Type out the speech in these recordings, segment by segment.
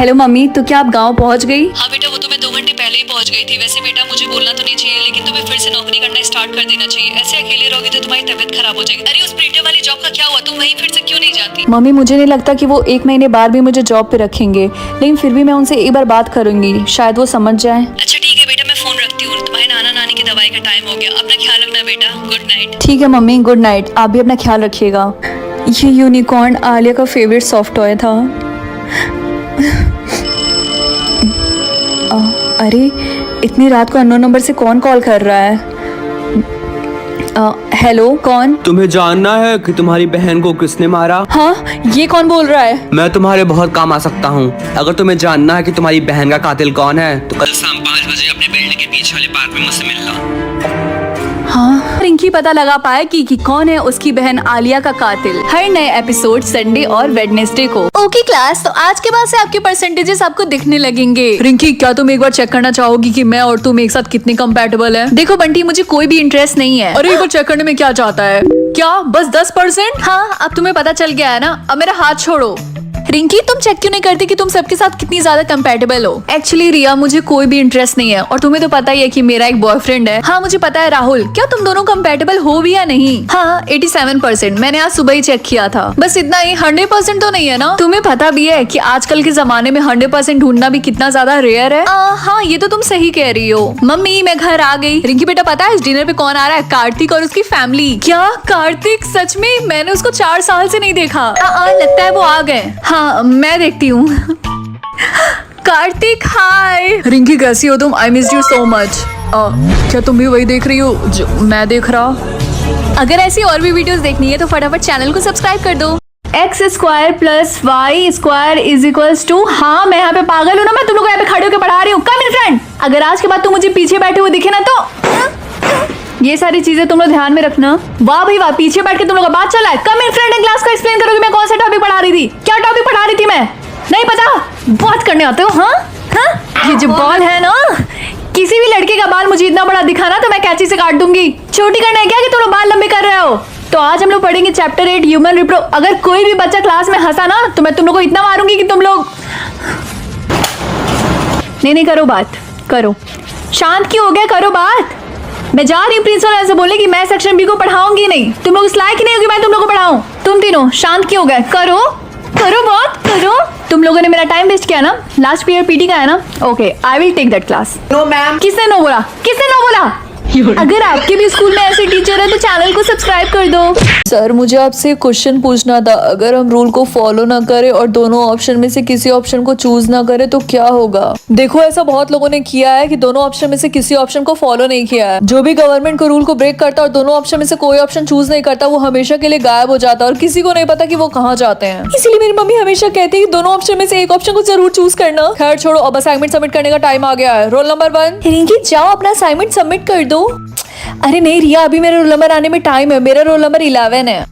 Hello mummy, तो क्या आप गांव पहुंच गई? हाँ बेटा, वो तो मैं 2 घंटे पहले ही पहुंच गई थी। वैसे बेटा मुझे बोलना तो नहीं चाहिए, लेकिन तुम्हें फिर से नौकरी करना स्टार्ट कर देना चाहिए। ऐसे अकेले रहोगे तो तुम्हारी तबीयत खराब हो जाएगी। अरे उस प्रिंटर वाली जॉब का क्या हुआ? तुम वहीं फिर से क्यों नहीं जाती? मम्मी, मुझे नहीं लगता कि वो 1 महीने बाद भी मुझे जॉब पे रखेंगे, लेकिन फिर भी मैं उनसे एक बार बात करूंगी, शायद वो समझ जाए। अच्छा ठीक है बेटा, मैं फोन रखती हूँ। तुम्हारे नाना नानी की दवाई का टाइम हो गया। अपना ख्याल रखना बेटा। Good night. ठीक है मम्मी, गुड नाइट। आप भी अपना ख्याल रखिएगा। ये यूनिकॉर्न आलिया का फेवरेट सॉफ्ट टॉय था। अरे इतनी रात को अननोन नंबर से कौन कॉल कर रहा है? हेलो, कौन? तुम्हें जानना है कि तुम्हारी बहन को किसने मारा? हाँ, ये कौन बोल रहा है? मैं तुम्हारे बहुत काम आ सकता हूँ। अगर तुम्हें जानना है कि तुम्हारी बहन का कातिल कौन है तो कल शाम 5 बजे अपने बिल्डिंग के पीछे वाले पार्क में मुझसे मिलना। हाँ, रिंकी पता लगा पाए कि कौन है उसकी बहन आलिया का कातिल। हर नए एपिसोड संडे और वेडनेसडे को। ओके क्लास, तो आज के बाद से आपके परसेंटेजेस आपको दिखने लगेंगे। रिंकी, क्या तुम एक बार चेक करना चाहोगी कि मैं और तुम एक साथ कितने कंपैटिबल हैं? देखो बंटी, मुझे कोई भी इंटरेस्ट नहीं है। अरे एक बार चेक करने में क्या चाहता है? क्या बस 10%? हाँ, अब तुम्हें पता चल गया है ना। अब मेरा हाथ छोड़ो। रिंकी, तुम चेक क्यों नहीं करती कि तुम सबके साथ कितनी ज्यादा कंपैटिबल हो? एक्चुअली रिया, मुझे कोई भी इंटरेस्ट नहीं है, और तुम्हें तो पता ही है कि मेरा एक बॉयफ्रेंड है। हाँ मुझे पता है राहुल। क्या तुम दोनों कंपैटिबल हो भी या नहीं? हाँ 87%। मैंने आज सुबह ही चेक किया था। बस इतना ही, 100% तो नहीं है ना? तुम्हें पता भी है कि आजकल के जमाने में 100% ढूंढना भी कितना ज्यादा रेयर है। हाँ ये तो तुम सही कह रही हो। मम्मी मैं घर आ गई। रिंकी बेटा, पता है इस डिनर पे कौन आ रहा है? कार्तिक और उसकी फैमिली। क्या कार्तिक? सच में? मैंने उसको 4 साल से नहीं देखा। लगता है वो आ गए। हाँ मैं देखती हूँ। कार्तिक हाय। रिंकी कैसी हो तुम? I miss you so much. क्या तुम भी वही देख रही हो जो मैं देख रहा? अगर ऐसी और भी वीडियोस देखनी है तो फटाफट चैनल को सब्सक्राइब कर दो। x² + y² = हाँ मैं यहाँ पे पागल हूँ ना, मैं तुम लोग यहाँ पे खड़े होकर पढ़ा रही हूँ। कम इन फ्रेंड। अगर आज के बाद तुम मुझे पीछे बैठे हुए दिखे ना तो ये सारी चीजें तुम लोग ध्यान में रखना। वाह भाई वाह, पीछे बैठ के तुम लोग का बात चल रहा है। कम इन फ्रेंड, क्लास को एक्सप्लेन करोगे मैं कौन सा टॉपिक पढ़ा रही थी? क्या टॉपिक पढ़ा रही थी मैं? नहीं पता? बात करने आते हो? हाँ, ये जो बॉल है ना, किसी भी लड़के का बाल मुझे इतना बड़ा दिखा ना तो मैं कैंची से काट दूंगी। छोटी करना है क्या कि तुम लोग बाल लंबे कर रहे हो? तो आज हम लोग पढ़ेंगे चैप्टर 8 ह्यूमन रिप्रो। अगर कोई भी बच्चा क्लास में हंसा ना तो मैं तुम लोग को इतना मारूंगी कि तुम लोग नहीं करो बात करो। शांत क्यों हो गया? करो बात। मैं जा रही हूँ प्रिंसिपल से बोलने कि मैं सेक्शन बी को पढ़ाऊंगी नहीं। तुम लोग इस लायक ही नहीं होगी मैं तुम लोग को पढ़ाऊं। तुम तीनों शांत क्यों हो गए? करो बात करो। तुम लोगों ने मेरा टाइम वेस्ट किया ना। लास्ट पीरियड पीटी का है ना? Okay, I will take that class. No ma'am. किसने नो बोला? अगर आपके भी स्कूल में ऐसे टीचर है तो चैनल को सब्सक्राइब कर दो। सर मुझे आपसे क्वेश्चन पूछना था। अगर हम रूल को फॉलो ना करें और दोनों ऑप्शन में से किसी ऑप्शन को चूज ना करें तो क्या होगा? देखो ऐसा बहुत लोगों ने किया है कि दोनों ऑप्शन में से किसी ऑप्शन को फॉलो नहीं किया है। जो भी गवर्नमेंट को रूल को ब्रेक करता है और दोनों ऑप्शन में से कोई ऑप्शन चूज नहीं करता, वो हमेशा के लिए गायब हो जाता है और किसी को नहीं पता कि वो कहाँ जाते हैं। इसीलिए मेरी मम्मी हमेशा कहती है कि दोनों ऑप्शन में से एक ऑप्शन को जरूर चूज करना। खैर छोड़ो, अब असाइनमेंट सबमिट करने का टाइम आ गया है। रोल नंबर 1 रिंकी, जाओ अपना असाइनमेंट सबमिट कर दो। अरे नहीं रिया, अभी मेरे रोल नंबर आने में टाइम है। मेरा रोल नंबर 11 है।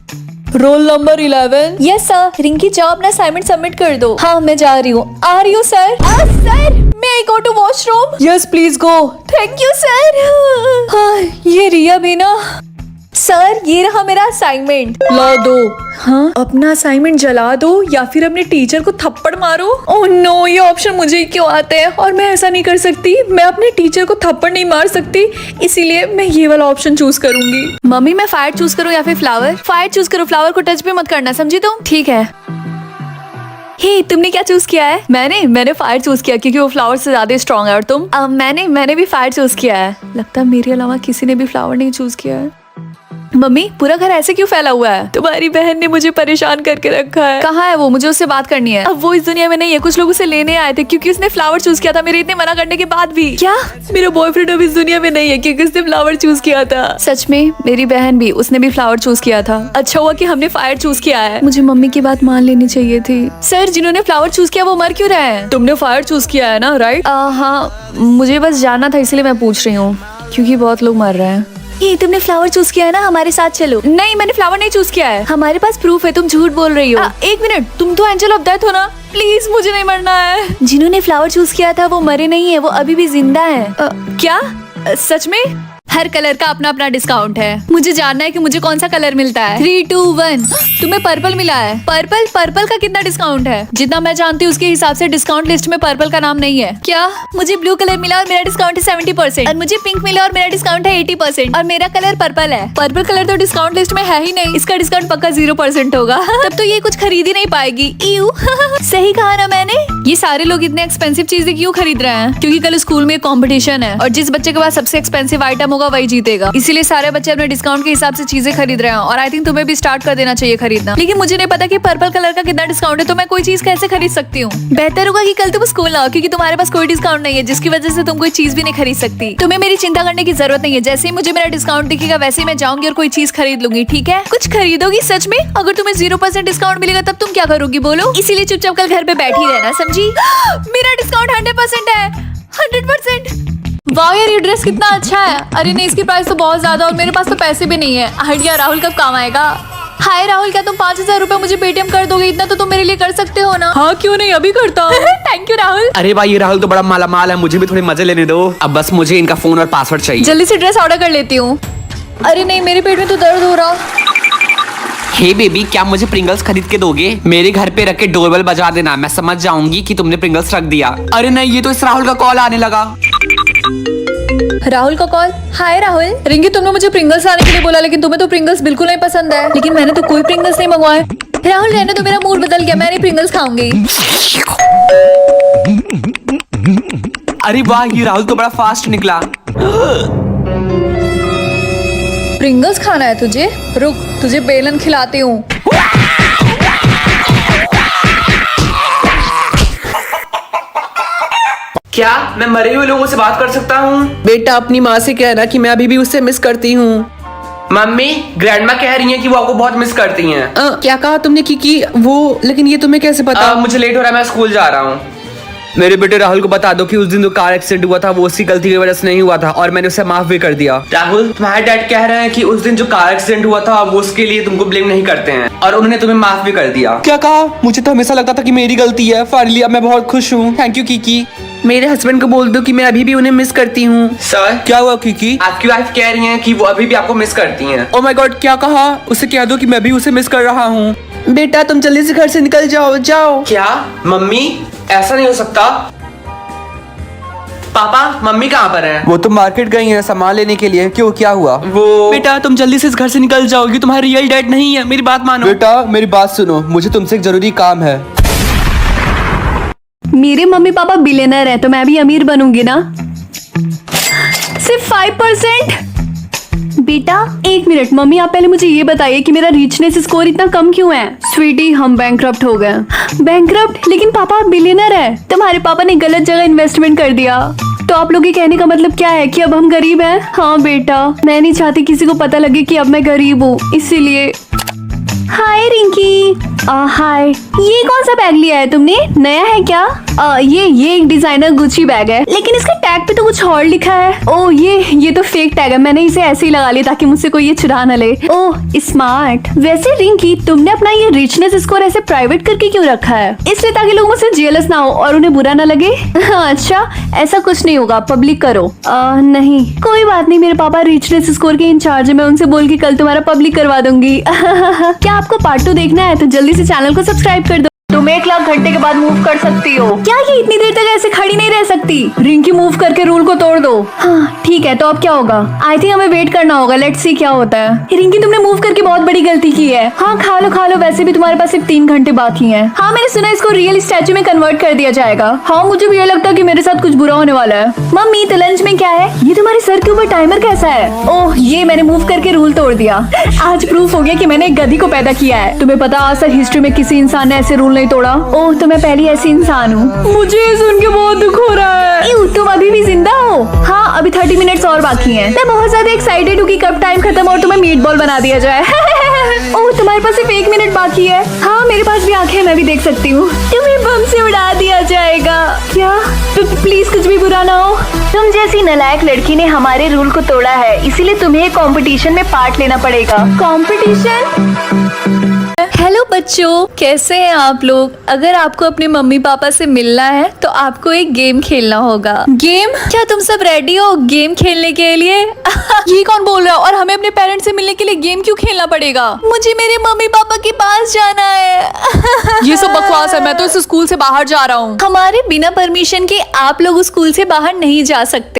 Roll number 11? Yes sir. Rinki जाओ अपना असाइनमेंट सबमिट कर दो। हाँ मैं जा रही हूँ। आ रही हूँ sir. Sir may I go to washroom? Yes please go. Thank you sir. हाँ ये रिया भी ना। सर ये रहा मेरा असाइनमेंट। ला दो। हाँ, अपना असाइनमेंट जला दो या फिर अपने टीचर को थप्पड़ मारो। ओह नो, ये ऑप्शन मुझे ही क्यों आते हैं? और मैं ऐसा नहीं कर सकती। मैं अपने टीचर को थप्पड़ नहीं मार सकती, इसीलिए मैं ये वाला ऑप्शन चूज करूंगी। मम्मी मैं फायर चूज करूँ या फिर फ्लावर? फायर चूज करो, फ्लावर को टच भी मत करना, समझी तुम? ठीक है। हे तुमने क्या चूज किया है? मैंने फायर चूज किया क्योंकि वो फ्लावर से ज्यादा स्ट्रॉन्ग है। और तुम? मैंने भी फायर चूज किया है। लगता है मेरे अलावा किसी ने भी फ्लावर नहीं चूज किया है। मम्मी पूरा घर ऐसे क्यों फैला हुआ है? तुम्हारी बहन ने मुझे परेशान करके रखा है। कहाँ है वो? मुझे उससे बात करनी है। अब वो इस दुनिया में नहीं है। कुछ लोग उसे लेने आए थे क्योंकि उसने फ्लावर चूज किया था मेरे इतने मना करने के बाद भी। क्या? मेरा बॉयफ्रेंड अब इस दुनिया में नहीं है क्योंकि उसने फ्लावर चूज किया था। सच में? मेरी बहन भी, उसने भी फ्लावर चूज किया था। अच्छा हुआ कि हमने फायर चूज किया है। मुझे मम्मी की बात मान लेनी चाहिए थी। सर जिन्होंने फ्लावर चूज किया वो मर क्यों रहे हैं? तुमने फायर चूज किया है ना, राइट? हाँ मुझे बस जानना था इसलिए मैं पूछ रही हूँ, क्योंकि बहुत लोग मर रहे हैं। ये तुमने फ्लावर चूज किया है ना, हमारे साथ चलो। नहीं मैंने फ्लावर नहीं चूज किया है। हमारे पास प्रूफ है, तुम झूठ बोल रही हो। एक मिनट, तुम तो एंजल ऑफ डेथ हो ना? प्लीज मुझे नहीं मरना है। जिन्होंने फ्लावर चूज किया था वो मरे नहीं है, वो अभी भी जिंदा है। क्या? सच में? हर कलर का अपना अपना डिस्काउंट है। मुझे जानना है कि मुझे कौन सा कलर मिलता है। 3, 2, 1 तुम्हें पर्पल मिला है। पर्पल का कितना डिस्काउंट है? जितना मैं जानती हूँ उसके हिसाब से डिस्काउंट लिस्ट में पर्पल का नाम नहीं है। क्या? मुझे ब्लू कलर मिला और मेरा डिस्काउंट है 70%। और मुझे पिंक मिला और मेरा डिस्काउंट है 80%। और मेरा कलर पर्पल है। पर्पल कलर तो डिस्काउंट लिस्ट में है ही नहीं। इसका डिस्काउंट पक्का 0% होगा। तब तो ये कुछ खरीद ही नहीं पाएगी। इयू सही कहा ना मैंने? ये सारे लोग इतने एक्सपेंसिव चीजें क्यों खरीद रहे हैं? क्योंकि कल स्कूल में कंपटीशन है और जिस बच्चे के पास सबसे एक्सपेंसिव आइटम होगा वही जीतेगा। इसीलिए सारे बच्चे अपने डिस्काउंट के हिसाब से चीजें खरीद रहे हैं और आई थिंक तुम्हें भी स्टार्ट कर देना चाहिए खरीदना। लेकिन मुझे नहीं पता कि पर्पल कलर का कितना डिस्काउंट है, तो मैं कोई चीज कैसे खरीद सकती हूँ? बेहतर होगा कि कल तुम स्कूल ना आओ, क्योंकि तुम्हारे पास कोई डिस्काउंट नहीं है जिसकी वजह से तुम कोई चीज भी नहीं खरीद सकती। तुम्हें मेरी चिंता करने की जरूरत नहीं है। जैसे ही मुझे मेरा डिस्काउंट दिखेगा वैसे ही मैं जाऊंगी और कोई चीज खरीद लूंगी। ठीक है? कुछ खरीदोगी सच में? अगर तुम्हें 0% डिस्काउंट मिलेगा तब तुम क्या करोगी बोलो? इसीलिए चुपचाप कल घर पे बैठी रहना, समझी? मेरा डिस्काउंट 100% है। 100%। वाह यार, ये ड्रेस कितना अच्छा है। अरे नहीं, इसकी प्राइस तो बहुत ज्यादा और मेरे पास तो पैसे भी नहीं है। आइडिया राहुल कब काम आएगा? हाय राहुल, क्या तुम 5000 रुपए मुझे पेटीएम कर दोगे? इतना तो तुम मेरे लिए कर सकते हो ना? हाँ क्यों नहीं, अभी करता हूँ। Thank you Rahul. अरे भाई, ये राहुल तो बड़ा माला माल है, मुझे भी थोड़े मजे लेने दो। अब बस मुझे इनका फोन और पासवर्ड चाहिए। जल्दी से ड्रेस ऑर्डर कर लेती हूँ। अरे नहीं, मेरे पेट में तो दर्द हो रहा। हे बेबी, क्या मुझे प्रिंगल्स खरीद के दोगे? मेरे घर पे रख के डोरबेल बजा देना, मैं समझ जाऊंगी कि तुमने प्रिंगल्स रख दिया। अरे नहीं, ये तो इस राहुल का कॉल आने लगा। राहुल का कॉल। हाय राहुल। रिंकी, तुमने मुझे प्रिंगल्स लाने के लिए बोला, लेकिन तुम्हें तो प्रिंगल्स बिल्कुल नहीं पसंद है। लेकिन मैंने तो कोई प्रिंगल्स नहीं मंगवाए। राहुल रहने तो, मेरा मूड बदल गया, मैं नहीं प्रिंगल्स खाऊंगी। अरे वाह, ये राहुल तो बड़ा फास्ट निकला। प्रिंगल्स खाना है तुझे? रुक, तुझे बेलन खिलाती हूँ। क्या मैं मरे हुए लोगों से बात कर सकता हूँ? बेटा, अपनी माँ से कहना कि मैं अभी भी उससे मिस करती हूँ। मम्मी, ग्रैंडमा कह रही हैं कि वो आपको बहुत मिस करती हैं। क्या कहा तुमने की वो? लेकिन ये तुम्हें कैसे पता? मुझे लेट हो रहा है, मैं स्कूल जा रहा हूँ। मेरे बेटे राहुल को बता दो कि उस दिन जो कार एक्सीडेंट हुआ था वो उसकी गलती की वजह से नहीं हुआ था और मैंने उसे माफ भी कर दिया। राहुल, तुम्हारे डैड कह रहे हैं कि उस दिन जो कार एक्सीडेंट हुआ था वो उसके लिए तुमको ब्लेम नहीं करते हैं और उन्होंने तुम्हें माफ भी कर दिया। क्या कहा? मुझे तो हमेशा लगता था कि मेरी गलती है। फाइनली अब मैं बहुत खुश हूँ। Thank you Kiki. मेरे हस्बैंड को बोल दो कि मैं अभी भी उन्हें मिस करती हूँ। सर, क्या हुआ कीकी? आपकी वाइफ कह रही है कि वो अभी भी आपको मिस करती हैं। ओह माय गॉड, क्या कहा? उसे कह दो कि मैं भी उसे मिस कर रहा हूँ। बेटा, तुम जल्दी से घर से निकल जाओ। जाओ। क्या मम्मी? ऐसा नहीं हो सकता। पापा, मम्मी कहाँ पर हैं? वो तो मार्केट गई हैं सामान लेने के लिए। क्यों, क्या हुआ? वो बेटा, तुम जल्दी से इस घर से निकल जाओ, ये तुम्हारा रियल डैड नहीं है। मेरी बात मानो। बेटा, मेरी बात सुनो, मुझे तुमसे एक जरूरी काम है। मेरे मम्मी पापा बिलियनर है तो मैं भी अमीर बनूंगी ना? सिर्फ 5%? बेटा एक मिनट, मम्मी आप पहले मुझे ये बताइए कि मेरा रिचनेस स्कोर इतना कम क्यों है? स्वीटी, हम बैंकक्रप्ट हो गए। बैंकक्रप्ट? लेकिन पापा बिलियनर है। तुम्हारे पापा ने गलत जगह इन्वेस्टमेंट कर दिया। तो आप लोग के कहने का मतलब क्या है कि अब हम गरीब हैं? हाँ बेटा, मैं नहीं चाहती किसी को पता लगे कि अब मैं गरीब हूँ, इसीलिए। हाय रिंकी। हाय। ये कौन सा बैग लिया है तुमने? नया है क्या? ये एक डिजाइनर गुची बैग है, लेकिन इसके टैग पे तो कुछ और लिखा है। ओह ये तो फेक टैग है। मैंने इसे ऐसे ही लगा लिया ताकि मुझसे कोई ये चुरा न ले। Oh smart. वैसे रिंकी, तुमने अपना ये रिचनेस स्कोर ऐसे प्राइवेट करके क्यों रखा है? इसलिए ताकि लोग मुझसे जेलस ना हो और उन्हें बुरा ना लगे। अच्छा, ऐसा कुछ नहीं होगा, पब्लिक करो। नहीं, कोई बात नहीं, मेरे पापा रिचनेस स्कोर के इंचार्ज है, मैं उनसे बोल के कल तुम्हारा पब्लिक करवा दूंगी। क्या आपको पार्ट 2 देखना है तो जल्दी से चैनल को सब्सक्राइब कर दो। तुम 1 लाख घंटे के बाद मूव कर सकती हो। क्या ये इतनी देर तक ऐसे खड़ी नहीं रह सकती? रिंकी, मूव करके रूल को तोड़ दो। हाँ ठीक है, तो अब क्या होगा? आई थिंक हमें वेट करना होगा। लेट्स सी क्या होता है। रिंकी, तुमने मूव करके बहुत बड़ी गलती की है। हाँ खा लो, वैसे भी तुम्हारे पास सिर्फ 3 घंटे बाकी हैं। हाँ मैंने सुना इसको रियल स्टैचू में कन्वर्ट कर दिया जाएगा। हाँ मुझे भी ये लगता है कि मेरे साथ कुछ बुरा होने वाला है। मम्मी, तो लंच में क्या है? ये तुम्हारे सर के ऊपर टाइमर कैसा है? ओह, ये मैंने मूव करके रूल तोड़ दिया। आज प्रूफ हो गया कि मैंने एक गधी को पैदा किया है। तुम्हें पता, आज तक हिस्ट्री में किसी इंसान ने ऐसे रूल नहीं तोड़ा। ओह, तो मैं पहली ऐसी इंसान हूँ। मुझे सुन के बहुत दुख हो रहा है। तुम अभी भी जिंदा हो? हाँ, अभी 30 मिनट्स और बाकी हैं। मैं बहुत ज्यादा एक्साइटेड हूँ कि कब टाइम खत्म और तुम्हें मीट बॉल बना दिया जाए। ओह, तुम्हारे पास सिर्फ 1 मिनट बाकी है। हाँ मेरे पास भी आंखें, मैं भी देख सकती हूँ। तुम्हें बम से उड़ा दिया जाएगा। क्या? तो प्लीज कुछ भी बुरा ना हो। तुम जैसी नालायक लड़की ने हमारे रूल को तोड़ा है, इसीलिए तुम्हें कंपटीशन में पार्ट लेना पड़ेगा। कंपटीशन? हेलो बच्चों, कैसे हैं आप लोग? अगर आपको अपने मम्मी पापा से मिलना है तो आपको एक गेम खेलना होगा। गेम? क्या तुम सब रेडी हो गेम खेलने के लिए? ये कौन बोल रहा है? और हमें अपने पेरेंट्स से मिलने के लिए गेम क्यों खेलना पड़ेगा? मुझे मेरे मम्मी पापा के पास जाना है। ये सब बकवास है, मैं तो इस स्कूल से बाहर जा रहा हूँ। हमारे बिना परमिशन के आप लोग उस स्कूल से बाहर नहीं जा सकते।